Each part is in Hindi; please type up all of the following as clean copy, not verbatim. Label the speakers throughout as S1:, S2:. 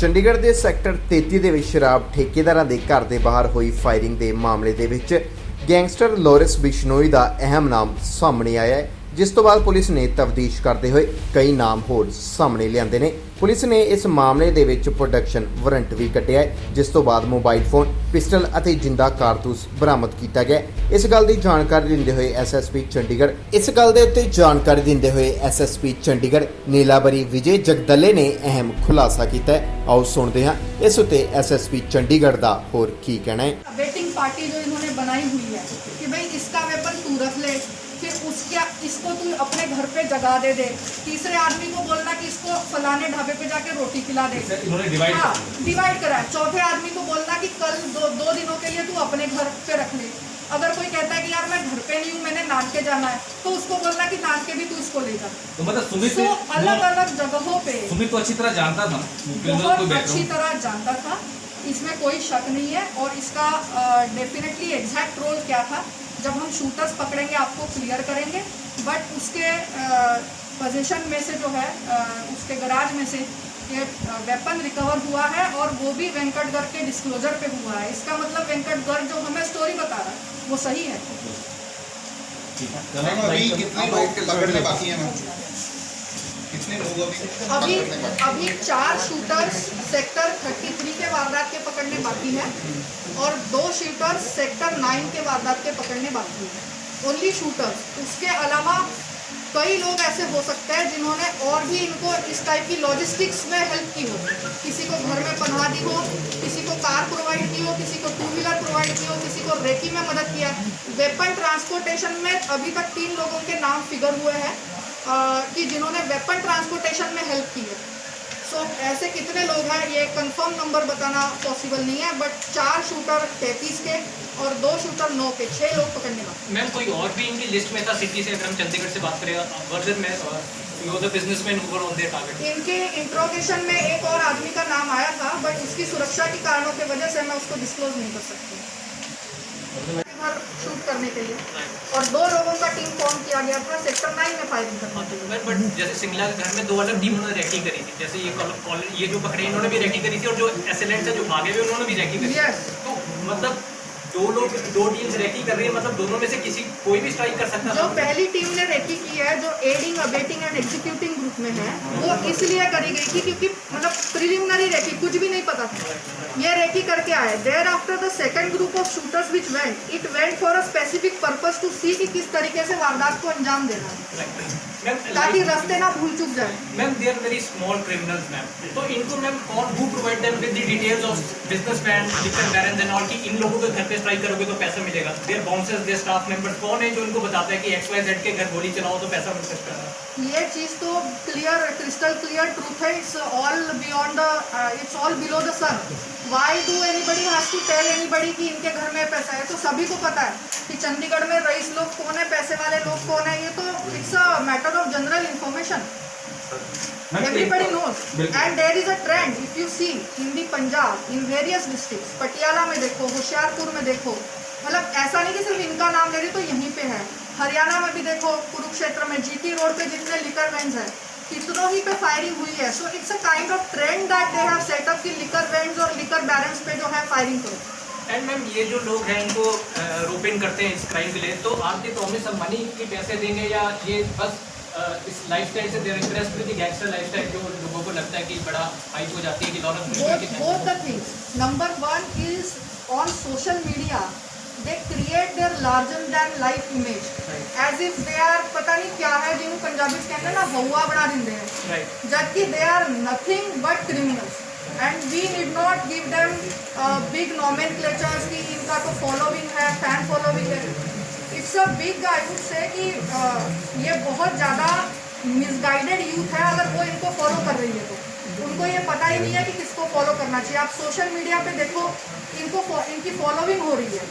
S1: ਚੰਡੀਗੜ੍ਹ ਦੇ ਸੈਕਟਰ 33 ਦੇ ਵਿੱਚ ਸ਼ਰਾਬ ਠੇਕੇਦਾਰਾਂ ਦੇ ਘਰ ਦੇ ਬਾਹਰ ਹੋਈ ਫਾਇਰਿੰਗ ਦੇ ਮਾਮਲੇ ਦੇ ਵਿੱਚ ਗੈਂਗਸਟਰ ਲੋਰਿਸ ਬਿਸ਼ਨੋਈ ਦਾ ਅਹਿਮ ਨਾਮ ਸਾਹਮਣੇ ਆਇਆ ਹੈ, जिस तो बाद पुलिस ने तफ्तीश करते हुए कई नाम होर सामने लिआंदे ने। पुलिस ने इस मामले दे विच प्रोडक्शन वारंट भी कटिया है, जिस तो बाद मोबाइल फोन, पिस्टल अते जिंदा कारतूस बरामद किया गया। इस गल की जानकारी दिंदे हुए एसएसपी चंडीगढ़ नीलाबरी विजय जगदले ने अहम खुलासा किया है। आओ सुनते हैं इस उत्ते एसएसपी चंडीगढ़ का होर की कहना है।
S2: वेटिंग पार्टी जो इन्होंने बनाई हुई है कि भाई इसका वेपन तू रख ले, फिर इसको तू अपने घर पे जगा दे, तीसरे आदमी को बोलना कि इसको फलाने ढाबे पे जाके रोटी खिला दे, डिवाइड करा है। चौथे आदमी को बोलना कि कल दो दिनों के लिए तू अपने घर पे रख ले। अगर कोई कहता है कि यार मैं घर पे नहीं हूँ, मैंने नानके जाना है, तो उसको बोलना कि नानके भी तू इसको ले जा।
S3: तो मतलब सुमित
S2: तो अलग अलग जगहों पे
S3: सुमित तो अच्छी तरह जानता था,
S2: बहुत अच्छी तरह जानता था, इसमें कोई शक नहीं है। और इसका डेफिनेटली एग्जैक्ट रोल क्या था जब हम शूटर्स पकड़ेंगे आपको क्लियर करेंगे। बट उसके पोजीशन में से जो है उसके गराज में से ये वेपन रिकवर हुआ है, और वो भी वेंकटगढ़ के डिस्क्लोजर पे हुआ है। इसका मतलब वेंकटगढ़ जो हमें स्टोरी बता रहा है वो सही है। अभी 4 शूटर्स सेक्टर 33 के वारदात के पकड़ने बाकी है, और 2 शूटर्स सेक्टर 9 के वारदात के पकड़ने बाकी है। Only shooters. उसके अलावा कई लोग ऐसे हो सकते हैं जिन्होंने और भी इनको इस टाइप की लॉजिस्टिक्स में हेल्प की हो, किसी को घर में पनाह दी हो, किसी को कार प्रोवाइड की हो, किसी को 2 व्हीलर प्रोवाइड की हो, किसी को रेकी में मदद किया। वेपन ट्रांसपोर्टेशन में अभी तक 3 लोगों के नाम फिगर हुए हैं कि जिन्होंने वेपन ट्रांसपोर्टेशन में हेल्प की है। सो ऐसे कितने लोग हैं ये कंफर्म नंबर बताना पॉसिबल नहीं है, बट 4 शूटर 33 के और 2 शूटर 9 के 6 लोग पकड़ने का।
S3: मैम कोई और भी इनकी लिस्ट में था सिटी से? अगर हम चंडीगढ़ से बात करें, वर्जन में businessman who were on their target.
S2: इनके इंट्रोगेशन में एक और आदमी का नाम आया था, बट उसकी सुरक्षा के कारणों की वजह से मैं उसको डिस्क्लोज नहीं कर सकती शूट करने के लिए। और 2 लोगों का टीम फॉर्म किया गया था सेक्टर 9 में फायरिंग करने के लिए।
S3: बट जैसे सिंगला के घर में 2 अलग टीम उन्होंने रैकी करी थी, जैसे ये जो पकड़े इन्होंने भी रैकी करी थी, और जो एसएलएन से जो भागे हुए उन्होंने भी रैकी करी थी। तो मतलब 2 टीम्स रैकी कर रही है, मतलब दोनों में से कोई भी स्ट्राइक कर सकता है।
S2: जो पहली टीम ने रैकी की है, जो adding abetting and executing group में है, वो इसलिए करी गई थी क्योंकि मतलब प्रिलिमिनरी रैकी कुछ भी नहीं पता था, ये रैकी करके आए। Thereafter the second group of shooters which went for a specific purpose to see कि किस तरीके से वारदात को अंजाम देना है, ताकि रास्ते ना भूल चुक जाए।
S3: Ma'am they are very small criminals ma'am, तो इनको मैम कौन who provide them with the details of businessman, liquor barons and all कि इन लोगों के घर पे स्ट्राइक करोगे तो पैसा मिलेगा। Their bouncers, their staff members कौन है जो इनको बताता है कि XYZ के घर गोली चलाओ तो पैसा मिल सकता है?
S2: ये चीज़ तो क्लियर, क्रिस्टल क्लियर ट्रूथ है। It's all beyond the it's all below the sun. Why do anybody has to tell anybody कि इनके घर में पैसा है? तो सभी को पता है कि चंडीगढ़ में रईस लोग कौन है, पैसे वाले लोग कौन है। ये तो it's a matter of general information, everybody knows। and there is a trend if you see in the Punjab, in various districts, Patiala में देखो, होशियारपुर में देखो, मतलब ऐसा नहीं कि सिर्फ इनका नाम ले रही तो यहीं पे है। हरियाणा में भी देखो, कुरुक्षेत्र में GT रोड पे जितने लिकर वेंस है कितनों ही पे फायरिंग हुई है। So it's a kind of trend that they have set up कि लिकर वेंस और लिकर बैरन्स पे जो है फायरिंग करो।
S3: एंड मैम ये जो लोग हैं इनको रोप इन करते हैं इस क्राइम के लिए, तो आप ये प्रॉमिस हम मनी की पैसे देंगे, या ये बस इस लाइफस्टाइल से their interest with the gangster lifestyle जो लोगों को लगता है कि बड़ा हाइप हो जाती है कि Lawrence
S2: both the things। Number 1 is on social media they create their larger than life image, as if they are पता नहीं क्या है जिन्हें पंजाबी कहते हैं ना हवा बना देते हैं, जबकि they are nothing but criminals and we need not give them big nomenclatures कि इनका तो फॉलोइंग है, फैन फॉलोइंग है। It's a big I would say कि ये बहुत ज़्यादा मिसगाइडेड यूथ है। अगर वो इनको फॉलो कर रही है तो उनको ये पता ही नहीं है कि किसको फॉलो करना चाहिए। आप सोशल मीडिया पे देखो इनकी फॉलोइंग हो रही है,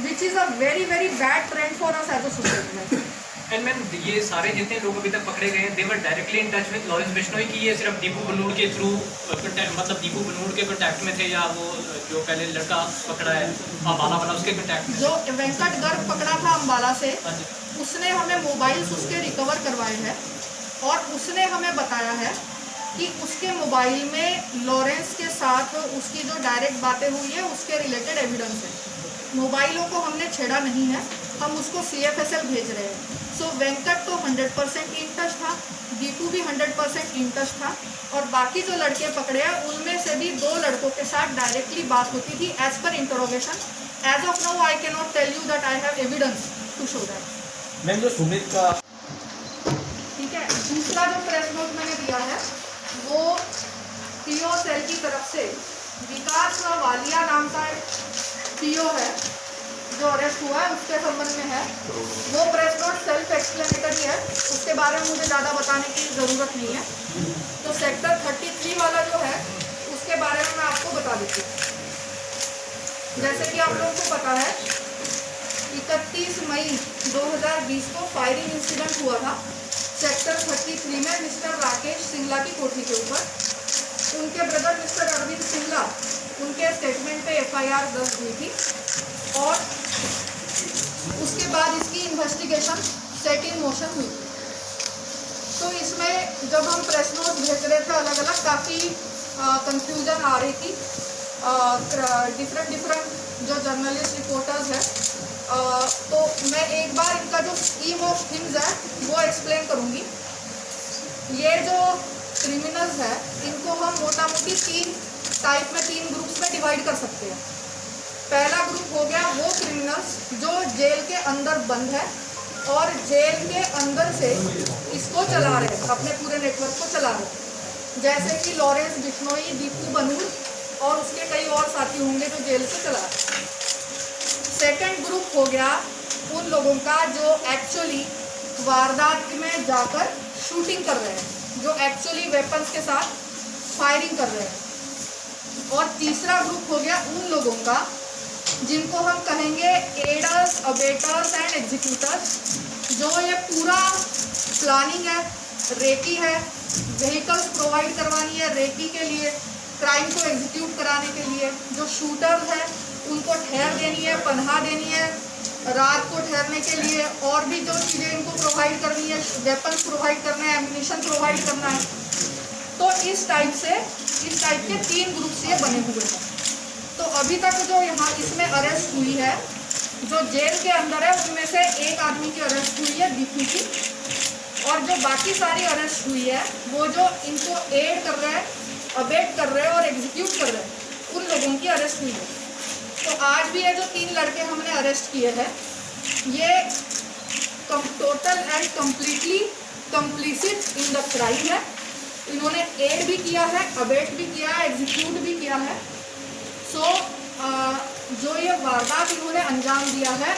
S2: which is a very very bad trend for us as a society.
S3: And ma'am ये सारे जितने लोग अभी तक पकड़े गए हैं they were directly in touch with Lawrence Bishnoi की ये सिर्फ दीपू बलूड़ के थ्रू मतलब दीपू बलूड़ के कॉन्टैक्ट में थे, या वो जो पहले लड़का पकड़ा है अम्बाला वाला उसके कॉन्टैक्ट में?
S2: जो वेंकटगढ़ पकड़ा था अम्बाला से, उसने हमें मोबाइल्स उसके रिकवर करवाए हैं, और उसने हमें बताया है कि उसके मोबाइल में लॉरेंस के साथ उसकी जो डायरेक्ट बातें हुई है उसके रिलेटेड एविडेंस है। मोबाइलों को हमने छेड़ा नहीं है, हम उसको CFSL भेज रहे हैं। सो वेंकट तो 100% इन टच था, दीपू भी 100% इन टच था, और बाकी जो लड़के पकड़े हैं उनमें से भी 2 लड़कों के साथ डायरेक्टली बात होती थी as per interrogation. As of now I can not tell you that I have evidence to show that.
S4: Ma'am जो सुमित का
S2: ठीक है, दूसरा जो प्रेस नोट मैंने दिया है वो PO सेल की तरफ से विकास वालिया नाम का PO है जो अरेस्ट हुआ है, उसके संबंध में है। वो प्रेस नोट सेल्फ एक्सप्लेनेटरी है, उसके बारे में मुझे ज़्यादा बताने की ज़रूरत नहीं है। तो सेक्टर 33 वाला जो है उसके बारे में मैं आपको बता देती हूँ। जैसे कि आप लोगों को पता है 31 मई 2020 को फायरिंग इंसिडेंट हुआ था सेक्टर 33 में मिस्टर राकेश सिंगला की कोठी के ऊपर। उनके ब्रदर मिस्टर अरविंद सिंगला, उनके स्टेटमेंट पे FIR दर्ज हुई थी, और उसके बाद इसकी इन्वेस्टिगेशन सेट इन मोशन हुई। तो इसमें जब हम प्रेस नोट भेज रहे थे अलग अलग, काफ़ी कंफ्यूजन आ रही थी। डिफरेंट जो जर्नलिस्ट रिपोर्टर्स हैं, तो मैं एक बार इनका जो स्कीम ऑफ थिंग्स है वो एक्सप्लेन करूँगी। ये जो क्रिमिनल्स है इनको हम मोटा मोटी 3 टाइप में, 3 ग्रुप्स में डिवाइड कर सकते हैं। पहला ग्रुप हो गया वो क्रिमिनल्स जो जेल के अंदर बंद है और जेल के अंदर से इसको चला रहे हैं, अपने पूरे नेटवर्क को चला रहे हैं, जैसे कि लॉरेंस बिश्नोई, दीपू बनूर और उसके कई और साथी होंगे जो जेल से चला रहे हैं। सेकंड ग्रुप हो गया उन लोगों का जो एक्चुअली वारदात में जाकर शूटिंग कर रहे हैं, जो एक्चुअली वेपन्स के साथ फायरिंग कर रहे हैं। और तीसरा ग्रुप हो गया उन लोगों का जिनको हम कहेंगे एडर्स, अबेटर्स एंड एग्जीक्यूटर्स, जो ये पूरा प्लानिंग है, रेकी है, व्हीकल्स प्रोवाइड करवानी है रेकी के लिए, क्राइम को एग्जीक्यूट कराने के लिए, जो शूटर है उनको ठहर देनी है, पनाह देनी है रात को ठहरने के लिए, और भी जो चीज़ें इनको प्रोवाइड करनी है, वेपन्स प्रोवाइड करना है, एम्यूनिशन प्रोवाइड करना है। तो इस टाइप के 3 ग्रुप्स ये बने हुए हैं। तो अभी तक जो यहाँ इसमें अरेस्ट हुई है, जो जेल के अंदर है, उनमें से एक आदमी की अरेस्ट हुई है, दीपू की, और जो बाकी सारी अरेस्ट हुई है वो जो इनको एड कर रहे हैं, अबेट कर रहे हैं और एग्जीक्यूट कर रहे हैं, उन लोगों की अरेस्ट हुई है। तो आज भी ये जो 3 लड़के हमने अरेस्ट किए हैं, ये total and completely complicit in the crime है। इन्होंने एड भी किया है, अबेट भी किया है, एग्जीक्यूट भी किया है। सो जो ये वारदात इन्होंने अंजाम दिया है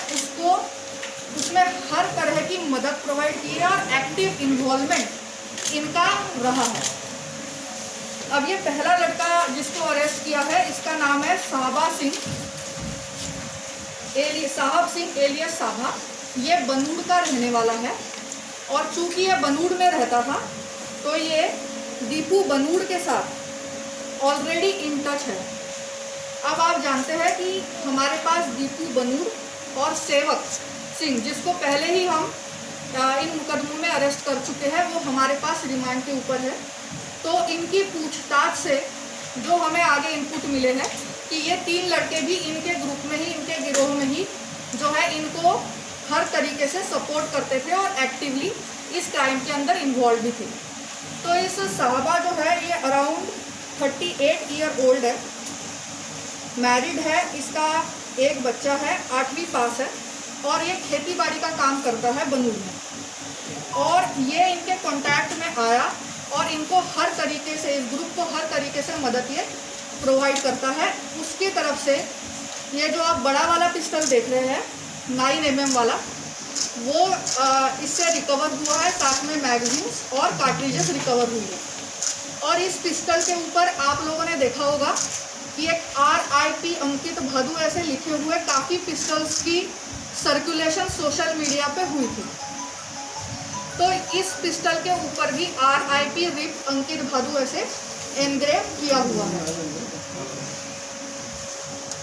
S2: उसमें हर तरह की मदद प्रोवाइड की है और एक्टिव इन्वॉल्वमेंट इनका रहा है। अब ये पहला लड़का जिसको अरेस्ट किया है इसका नाम है साहब सिंह एलियस साहबा। ये बनूड़ का रहने वाला है, और चूंकि ये बनूड़ में रहता था तो ये दीपू बनूड़ के साथ ऑलरेडी इन टच है। अब आप जानते हैं कि हमारे पास दीपू बनूड़ और सेवक सिंह, जिसको पहले ही हम इन मुकदमों में अरेस्ट कर चुके हैं, वो हमारे पास रिमांड के ऊपर है। तो इनकी पूछताछ से जो हमें आगे इनपुट मिले हैं कि ये 3 लड़के भी इनके ग्रुप में ही, इनके गिरोह में ही जो है इनको हर तरीके से सपोर्ट करते थे और एक्टिवली इस क्राइम के अंदर इन्वॉल्व भी थे। तो इस साहबा जो है ये अराउंड 38 ईयर ओल्ड है, मैरिड है, इसका एक बच्चा है, 8वीं पास है, और ये खेती बाड़ी का काम करता है बनूड़ में। और ये इनके कॉन्टैक्ट में आया और इनको हर तरीके से, इस ग्रुप को हर तरीके से मदद ये प्रोवाइड करता है। उसकी तरफ से ये जो आप बड़ा वाला पिस्टल देख रहे हैं 9mm वाला, वो इससे रिकवर हुआ है, साथ में मैगजीन्स और कार्ट्रिजेस रिकवर हुई है। और इस पिस्टल के ऊपर आप लोगों ने देखा होगा कि एक RIP अंकित भदू ऐसे लिखे हुए काफ़ी पिस्टल्स की सर्कुलेशन सोशल मीडिया पे हुई थी। तो इस पिस्टल के ऊपर भी RIP रिप अंकित भदू ऐसे एनग्रेव किया हुआ है।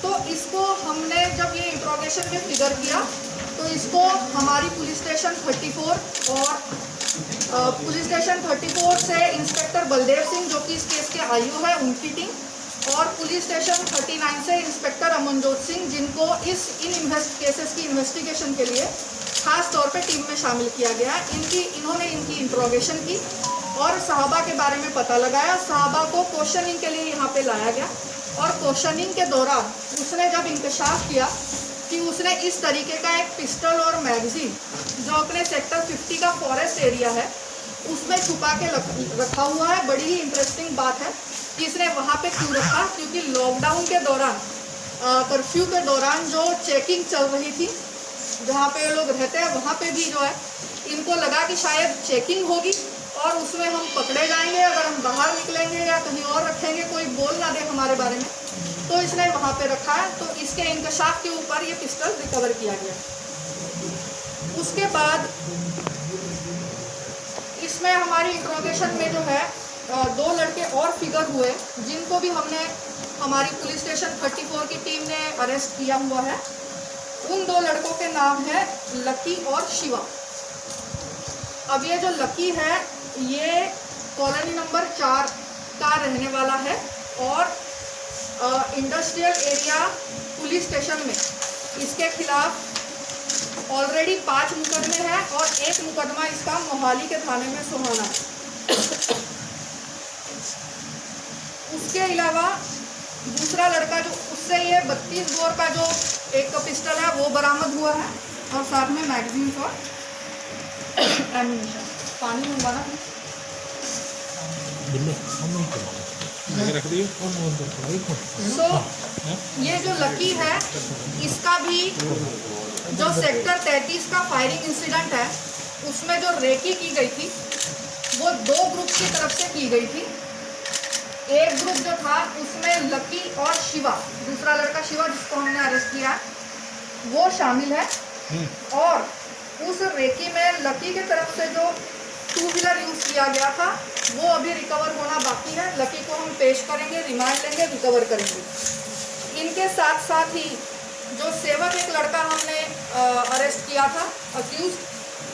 S2: तो इसको हमने जब ये इंट्रोगेशन में फिगर किया तो इसको हमारी पुलिस स्टेशन 34 और पुलिस स्टेशन 34 से इंस्पेक्टर बलदेव सिंह जो कि इस केस के आयु है, उनकी टीम, और पुलिस स्टेशन 39 से इंस्पेक्टर अमनजोत सिंह जिनको इन केसेस की इन्वेस्टिगेशन के लिए खास तौर पे टीम में शामिल किया गया। इन्होंने इनकी इंट्रोगेशन की और साहबा के बारे में पता लगाया। साहबा को क्वेश्चनिंग के लिए यहाँ पे लाया गया और क्वेश्चनिंग के दौरान उसने जब इंकशाफ किया कि उसने इस तरीके का एक पिस्टल और मैगजीन जो अपने सेक्टर 50 का फॉरेस्ट एरिया है उसमें छुपा के रखा हुआ है। बड़ी ही इंटरेस्टिंग बात है कि इसने वहाँ पे क्यों रखा, क्योंकि लॉकडाउन के दौरान, कर्फ्यू के दौरान जो चेकिंग चल रही थी जहाँ पे लोग रहते हैं वहाँ पे भी जो है इनको लगा कि शायद चेकिंग होगी और उसमें हम पकड़े जाएंगे अगर हम बाहर निकलेंगे या कहीं और रखेंगे, कोई बोल ना दे हमारे बारे में, तो इसने वहाँ पे रखा है। तो इसके इंकशाफ के ऊपर ये पिस्टल रिकवर किया गया। उसके बाद इसमें हमारी इंट्रोगेशन में जो है 2 लड़के और फिगर हुए जिनको भी हमने हमारी पुलिस स्टेशन 34 की टीम ने अरेस्ट किया हुआ है। उन 2 लड़कों के नाम है लकी और शिवा। अब ये जो लकी है ये कॉलोनी नंबर 4 का रहने वाला है और इंडस्ट्रियल एरिया पुलिस स्टेशन में इसके खिलाफ ऑलरेडी 5 मुकदमे हैं और 1 मुकदमा इसका मोहाली के थाने में सुहाना है। उसके अलावा दूसरा लड़का जो उससे ये 32 बोर का जो एक पिस्टल है वो बरामद हुआ है और साथ में मैगजीन और एम्यूनिशन। पानी मंगवाना सो ये जो लकी है इसका भी जो सेक्टर 33 का फायरिंग इंसिडेंट है उसमें जो रेकी की गई थी वो 2 ग्रुप की तरफ से की गई थी। एक ग्रुप जो था उसमें लकी और शिवा, दूसरा लड़का शिवा जिसको हमने अरेस्ट किया वो शामिल है और उस रेकी में लकी के तरफ से जो 2 व्हीलर यूज़ किया गया था वो अभी रिकवर होना बाकी है। लकी को हम पेश करेंगे, रिमांड लेंगे, रिकवर करेंगे। इनके साथ साथ ही जो सेवक एक लड़का हमने अरेस्ट किया था अक्यूज,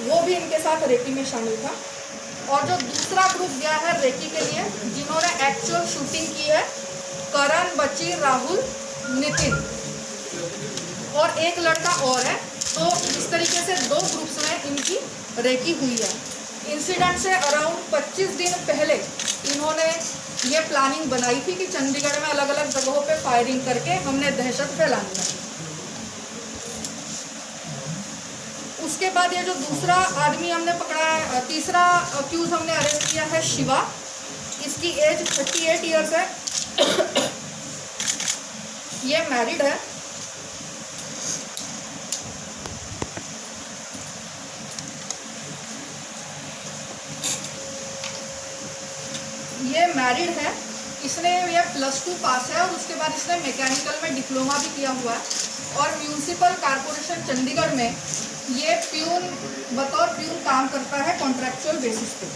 S2: वो भी इनके साथ रेकी में शामिल था। और जो दूसरा ग्रुप गया है रेकी के लिए जिन्होंने एक्चुअल शूटिंग की है करण, बची, राहुल, नितिन और एक लड़का और है। तो इस तरीके से 2 ग्रुप्स में इनकी रेकी हुई है। इंसिडेंट से अराउंड 25 दिन पहले इन्होंने ये प्लानिंग बनाई थी कि चंडीगढ़ में अलग अलग जगहों पे फायरिंग करके हमने दहशत फैलानी है। उसके बाद ये जो दूसरा आदमी हमने पकड़ा है, तीसरा अक्यूज हमने अरेस्ट किया है शिवा। इसकी एज 38 ईयर्स है। ये मैरिड है। ये मैरिड है। इसने ये +2 पास है और उसके बाद इसने मैकेनिकल में डिप्लोमा भी किया हुआ है और म्यूनिसिपल कॉरपोरेशन चंडीगढ़ में ये बतौर प्यून काम करता है कॉन्ट्रैक्चुअल बेसिस पे।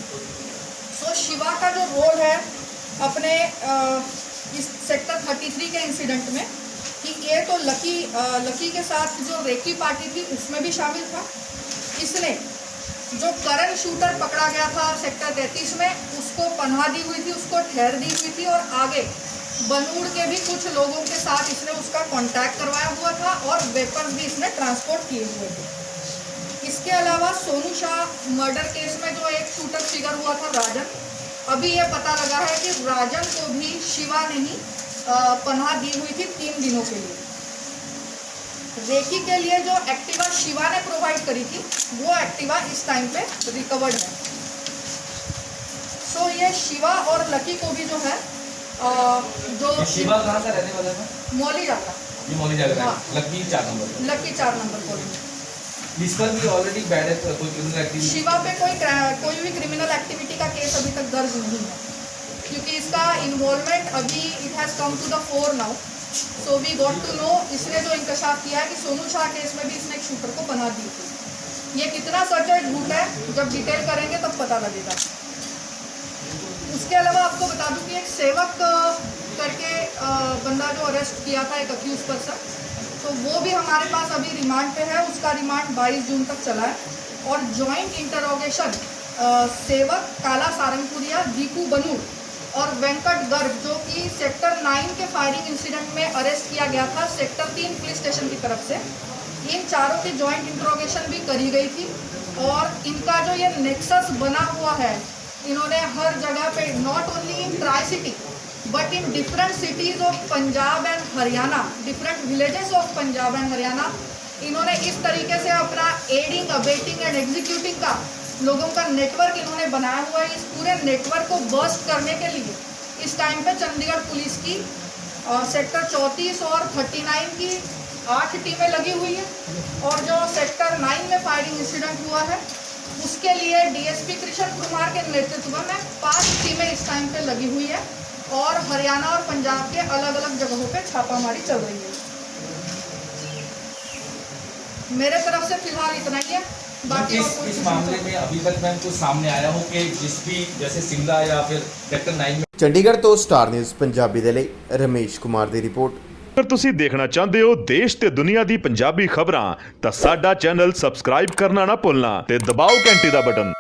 S2: सो शिवा का जो रोल है अपने इस सेक्टर 33 के इंसिडेंट में कि ये तो लकी के साथ जो रेकी पार्टी थी उसमें भी शामिल था। इसने जो करण शूटर पकड़ा गया था सेक्टर 33 में उसको पनाह दी हुई थी, उसको ठहर दी हुई थी और आगे बनूड़ के भी कुछ लोगों के साथ इसने उसका कांटेक्ट करवाया हुआ था और वेपन्स भी इसने ट्रांसपोर्ट किए हुए थे। इसके अलावा सोनू शाह मर्डर केस में जो एक शूटर फिगर हुआ था राजन, अभी ये पता लगा है कि राजन को भी शिवा ने ही पनाह दी हुई थी 3 दिनों के लिए। रेकी के लिए जो एक्टिवा शिवा ने प्रोवाइड करी थी वो एक्टिवा इस टाइम पे रिकवर्ड है। सो ये शिवा और लकी को भी जो है जो
S4: शिवा कहाँ का रहने वाला है?
S2: मौली जाता
S4: ये मौली जाकर
S2: हाँ।
S4: Lucky 4 number
S2: lucky 4 number colony.
S4: इस पर भी ऑलरेडी बैड है कोई क्रिमिनल एक्टिविटी।
S2: शिवा पे कोई भी क्रिमिनल एक्टिविटी का केस अभी तक दर्ज नहीं है क्योंकि इसका इन्वॉल्वमेंट अभी it has come to the fore now. So we got to know इसने जो इंकशाफ किया है कि सोनू शाह केस में भी इसने एक शूटर को पनाह दी थी। ये कितना सच है झूठ है जब डिटेल करेंगे तब पता लगेगा। उसके अलावा आपको बता दूं कि एक सेवक करके बंदा जो अरेस्ट किया था एक अक्यूज पर्सन, तो वो भी हमारे पास अभी रिमांड पे है। उसका रिमांड 22 जून तक चला है और जॉइंट इंटरोगेशन सेवक काला सारंगपुरिया, दीपू बनूर और वेंकट गर्ग, जो कि सेक्टर 9 के फायरिंग इंसिडेंट में अरेस्ट किया गया था सेक्टर 3 पुलिस स्टेशन की तरफ से। इन चारों की जॉइंट इंट्रोगेशन भी करी गई थी और इनका जो ये नेक्सस बना हुआ है, इन्होंने हर जगह पे not only in tri city but in different cities of Punjab and Haryana, different villages of Punjab and Haryana, इन्होंने इस तरीके से अपना एडिंग, अबेटिंग एंड एग्जीक्यूटिंग का लोगों का नेटवर्क इन्होंने बनाया हुआ है। इस पूरे नेटवर्क को बर्स्ट करने के लिए इस टाइम पे चंडीगढ़ पुलिस की सेक्टर 34 और 39 की 8 टीमें लगी हुई है और जो सेक्टर 9 में फायरिंग इंसिडेंट हुआ है उसके लिए डीएसपी कृष्ण कुमार के नेतृत्व में 5 टीमें इस टाइम पे लगी हुई है और हरियाणा और पंजाब के अलग अलग जगहों पे छापामारी चल रही है। मेरे तरफ से फिलहाल इतना ही है। बाकी
S4: इस मामले में अभी तक मैम कुछ सामने आया हो कि जिस भी जैसे शिमला या फिर सेक्टर 9 में।
S1: ਚੰਡੀਗੜ੍ਹ ਤੋਂ ਸਟਾਰ ਨਿਊਜ਼ ਪੰਜਾਬੀ ਦੇ ਲਈ ਰਮੇਸ਼ ਕੁਮਾਰ ਦੀ ਰਿਪੋਰਟ।
S5: ਅਗਰ ਤੁਸੀਂ ਦੇਖਣਾ ਚਾਹੁੰਦੇ ਹੋ ਦੇਸ਼ ਤੇ ਦੁਨੀਆ ਦੀ ਪੰਜਾਬੀ ਖਬਰਾਂ ਤਾਂ ਸਾਡਾ ਚੈਨਲ ਸਬਸਕ੍ਰਾਈਬ ਕਰਨਾ ਨਾ ਭੁੱਲਣਾ ਤੇ ਦਬਾਓ ਘੰਟੀ ਦਾ ਬਟਨ।